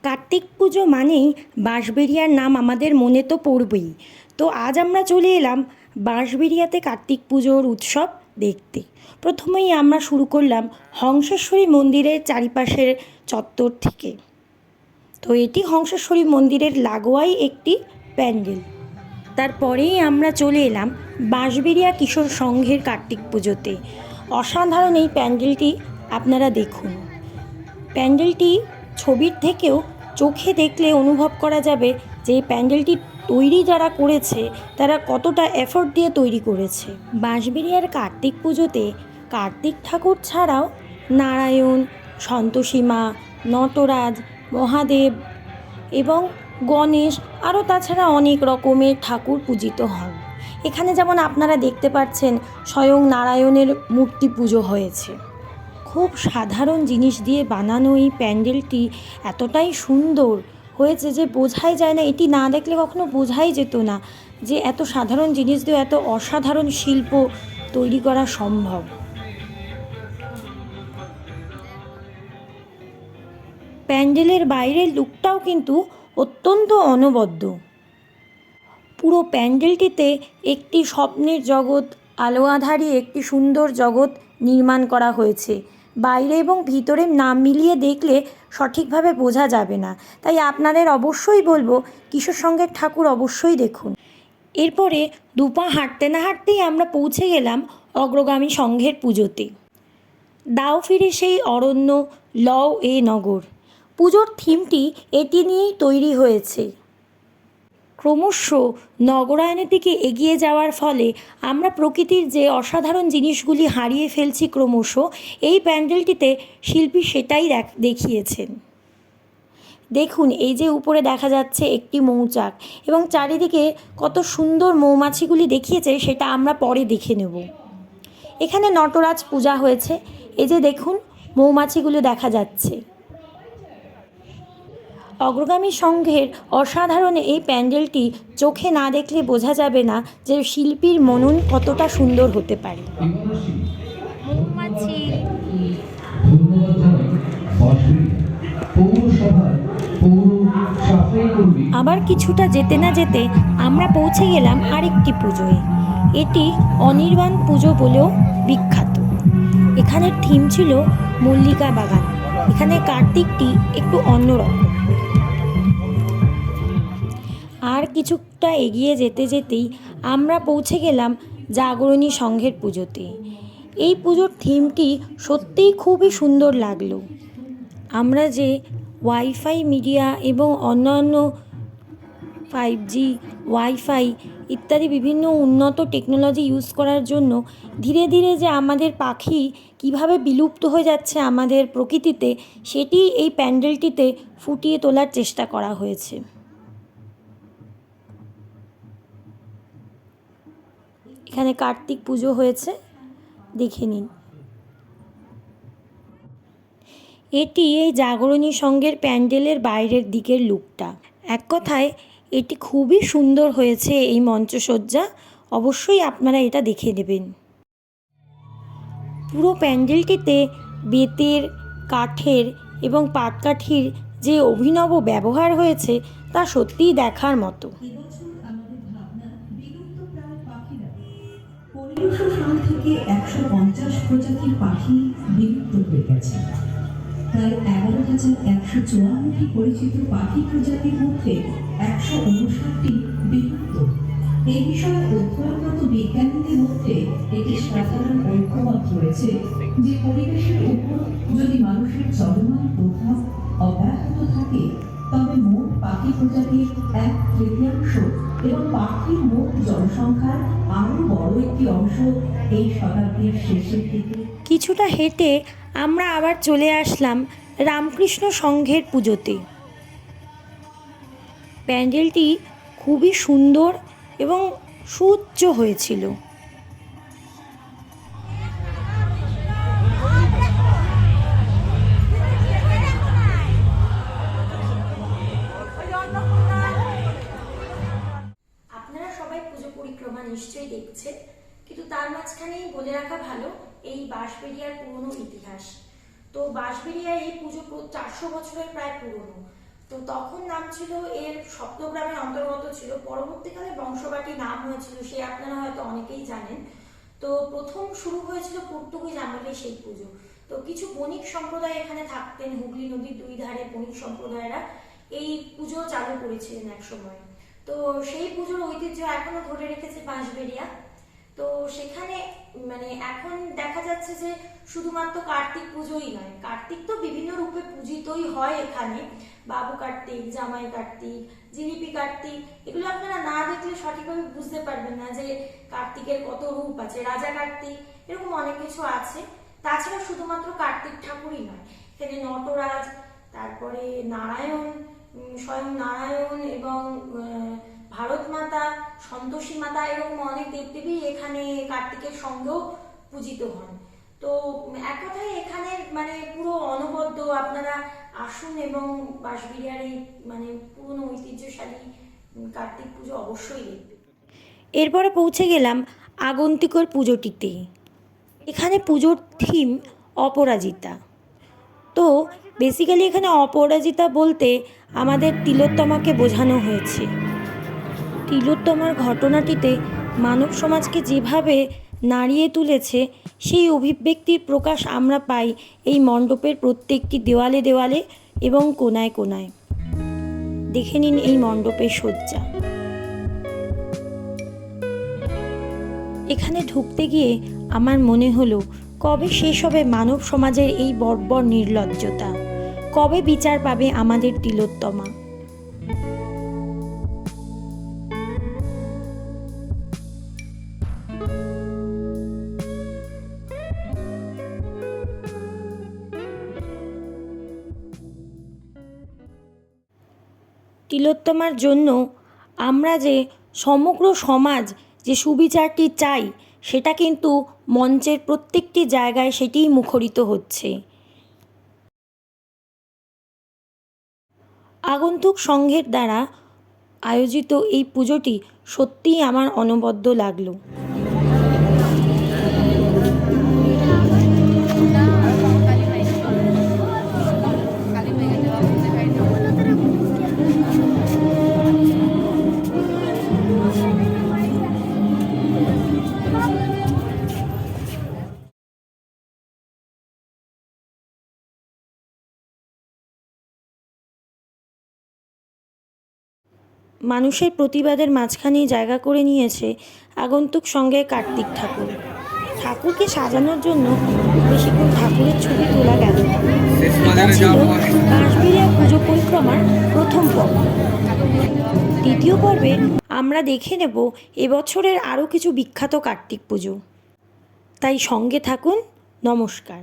কার্তিক পুজো মানেই বাঁশবেড়িয়ার নাম আমাদের মনে তো পড়বেই। তো আজ আমরা চলে এলাম বাঁশবেড়িয়াতে কার্তিক পুজোর উৎসব দেখতে। প্রথমেই আমরা শুরু করলাম হংসেশ্বরী মন্দিরের চারিপাশের চত্বর থেকে। তো এটি হংসেশ্বরী মন্দিরের লাগোয়াই একটি প্যান্ডেল। তারপরেই আমরা চলে এলাম বাঁশবেড়িয়া কিশোর সংঘের কার্তিক পুজোতে। অসাধারণ এই প্যান্ডেলটি আপনারা দেখুন। প্যান্ডেলটি ছবির থেকেও চোখে দেখলে অনুভব করা যাবে যে এই প্যান্ডেলটি তৈরি যারা করেছে তারা কতটা এফোর্ট দিয়ে তৈরি করেছে। বাঁশবেড়িয়ার কার্তিক পুজোতে কার্তিক ঠাকুর ছাড়াও নারায়ণ, সন্তোষী মা, নটরাজ, মহাদেব এবং গণেশ আরও তাছাড়া অনেক রকমের ঠাকুর পূজিত হন। এখানে যেমন আপনারা দেখতে পাচ্ছেন স্বয়ং নারায়ণের মূর্তি পুজো হয়েছে। খুব সাধারণ জিনিস দিয়ে বানানো এই প্যান্ডেলটি এতটাই সুন্দর হয়েছে যে বোঝাই যায় না, এটি না দেখলে কখনো বোঝাই যেত না যে এত সাধারণ জিনিস দিয়ে এত অসাধারণ শিল্প তৈরি করা সম্ভব। প্যান্ডেলের বাইরের লুকটাও কিন্তু অত্যন্ত অনবদ্য। পুরো প্যান্ডেলটিতে একটি স্বপ্নের জগৎ, আলো আঁধারি একটি সুন্দর জগৎ নির্মাণ করা হয়েছে। বাইরে এবং ভিতরে না মিলিয়ে দেখলে সঠিকভাবে বোঝা যাবে না। তাই আপনাদের অবশ্যই বলবো কিশোর সংঘের ঠাকুর অবশ্যই দেখুন। এরপরে দুপা হাঁটতে না হাঁটতেই আমরা পৌঁছে গেলাম অগ্রগামী সংঘের পুজোতে। দাও ফিরে সেই অরণ্য, লও এ নগর। পুজোর থিমটি এটি নিয়েই তৈরি হয়েছে। ক্রমশ নগরায়নের দিকে এগিয়ে যাওয়ার ফলে আমরা প্রকৃতির যে অসাধারণ জিনিসগুলি হারিয়ে ফেলছি ক্রমশ, এই প্যান্ডেলটিতে শিল্পী সেটাই দেখিয়েছেন। দেখুন, এই যে উপরে দেখা যাচ্ছে একটি মৌচাক এবং চারিদিকে কত সুন্দর মৌমাছিগুলি দেখিয়েছে সেটা আমরা পরে দেখে নেব। এখানে নটরাজ পূজা হয়েছে। এই যে দেখুন মৌমাছিগুলো দেখা যাচ্ছে। অগ্রগামী সংঘের অসাধারণ এই প্যান্ডেলটি চোখে না দেখলে বোঝা যাবে না যে শিল্পীর মনন কতটা সুন্দর হতে পারে। মৌমাছি আবার কিছুটা যেতে না যেতে আমরা পৌঁছে গেলাম আরেকটি পুজোয়। এটি অনির্বাণ পুজো বলেও বিখ্যাত। এখানের থিম ছিল মল্লিকা বাগান। এখানে কার্তিকটি একটু অন্যরকম। আর কিছুটা এগিয়ে যেতে যেতেই আমরা পৌঁছে গেলাম জাগরণী সংঘের পুজোতে। এই পুজোর থিমটি সত্যিই খুবই সুন্দর লাগলো। আমরা যে ওয়াইফাই মিডিয়া এবং অন্যান্য 5G ওয়াইফাই ইত্যাদি বিভিন্ন উন্নত টেকনোলজি ইউজ করার জন্য ধীরে ধীরে যে আমাদের পাখি কিভাবে বিলুপ্ত হয়ে যাচ্ছে আমাদের প্রকৃতিতে, সেটি এই প্যান্ডেলটিতে ফুটিয়ে তোলার চেষ্টা করা হয়েছে। এখানে কার্তিক পুজো হয়েছে, দেখে নিন। এটি এই জাগরণী সংঘের প্যান্ডেলের বাইরের দিকের লুকটা। এক কথায় এটি খুবই সুন্দর হয়েছে এই মঞ্চসজ্জা। অবশ্যই আপনারা এটা দেখে নেবেন। পুরো প্যান্ডেলটিতে বেতের, কাঠের এবং পাটকাঠির যে অভিনব ব্যবহার হয়েছে তা সত্যিই দেখার মতো। সাল থেকে 150 প্রজাতির পাখি বিলুপ্ত হয়ে গেছে। প্রায় 11,154টি পরিচিত পাখি প্রজাতির মধ্যে 159টি বিলুপ্ত। এই বিষয়ে অধ্যয়নরত বিজ্ঞানীদের মধ্যে একটি সাধারণ ঐক্যমত রয়েছে যে পরিবেশের উপর যদি মানুষের চলমান প্রভাব অব্যাহত থাকে তবে মোট পাখি প্রজাতির 1/3 এবং পাখির মোট জনসংখ্যার আরও বড় একটি অংশ এই শতাব্দীর শেষের দিকে। কিছুটা হেঁটে আমরা আবার চলে আসলাম রামকৃষ্ণ সংঘের পুজোতে। প্যান্ডেলটি খুবই সুন্দর এবং সুউচ্চ হয়েছিল। আপনারা সবাই পুজো পরিক্রমা নিশ্চয়ই দেখছেন, কিন্তু তার মাঝখানেই বলে রাখা ভালো এই বাঁশবেড়িয়ার পুরনো ইতিহাস। তো বাঁশবেড়িয়ার এই পুজো 400 বছরের প্রায় পুরনো। তো তখন নাম ছিল এর সপ্তগ্রামের অন্তর্গত ছিল, পরবর্তীকালে বংশবাটি নাম হয়েছিল, সে আপনারা হয়তো অনেকেই জানেন। তো প্রথম শুরু হয়েছিল পর্তুগিজ আমলে সেই পুজো। তো কিছু বণিক সম্প্রদায় এখানে থাকতেন, হুগলি নদীর দুই ধারে বণিক সম্প্রদায়রা এই পুজো চালু করেছিলেন এক সময়। তো সেই পুজোর ঐতিহ্য এখনো ধরে রেখেছে বাঁশবেড়িয়া। তো সেখানে মানে এখন দেখা যাচ্ছে যে শুধুমাত্র কার্তিক পুজোই নয়, কার্তিক তো বিভিন্ন রূপে পূজিতই হয় এখানে, বাবু কার্তিক, জামাই কার্তিক, জিলিপি কার্তিক, এগুলো আপনারা না দেখলে সঠিকভাবে বুঝতে পারবেন না যে কার্তিকের কত রূপ আছে, রাজা কার্তিক, এরকম অনেক কিছু আছে। তাছাড়া শুধুমাত্র কার্তিক ঠাকুরই নয়, এখানে নটরাজ, তারপরে নারায়ণ, স্বয়ং নারায়ণ এবং ভারত মাতা, সন্তোষী মাতা, এরকম অনেক দেবদেবী এখানে কার্তিকের সঙ্গেও পূজিত হন। তো এক কথায় এখানে মানে পুরো অনবদ্য, আপনারা আসুন এবং বাঁশবেড়িয়ার এই মানে পুরনো ঐতিহ্যশালী কার্তিক পুজো অবশ্যই দেখবেন। এরপরে পৌঁছে গেলাম আগন্তুকের পুজোটিতে। এখানে পুজোর থিম অপরাজিতা। তো বেসিক্যালি এখানে অপরাজিতা বলতে আমাদের তিলোত্তমাকে বোঝানো হয়েছে। তিলোত্তমার ঘটনাটিতে মানব সমাজকে যেভাবে নাড়িয়ে তুলেছে সেই অভিব্যক্তির প্রকাশ আমরা পাই এই মণ্ডপের প্রত্যেকটি দেওয়ালে দেওয়ালে এবং কোনায় কোনায়। দেখে নিন এই মণ্ডপের সজ্জা। এখানে ঢুকতে গিয়ে আমার মনে হলো কবে শেষ হবে মানব সমাজের এই বর্বর নির্লজ্জতা, কবে বিচার পাবে আমাদের তিলোত্তমা। তিলোত্তমার জন্য আমরা যে সমগ্র সমাজ যে সুবিচারটি চাই সেটা কিন্তু মঞ্চের প্রত্যেকটি জায়গায় সেটিই মুখরিত হচ্ছে। আগন্তুক সংঘের দ্বারা আয়োজিত এই পুজোটি সত্যিই আমার অনবদ্য লাগলো। মানুষের প্রতিবাদের মাঝখানেই জায়গা করে নিয়েছে আগন্তুক সঙ্গে কার্তিক ঠাকুর। ঠাকুরকে সাজানোর জন্য বেশিক্ষণ ঠাকুরের ছবি তোলা গেল না। এটা ছিল বাঁশবেড়িয়া পুজো পরিক্রমার প্রথম পর্ব। দ্বিতীয় পর্বে আমরা দেখে নেব এবছরের আরও কিছু বিখ্যাত কার্তিক পুজো। তাই সঙ্গে থাকুন। নমস্কার।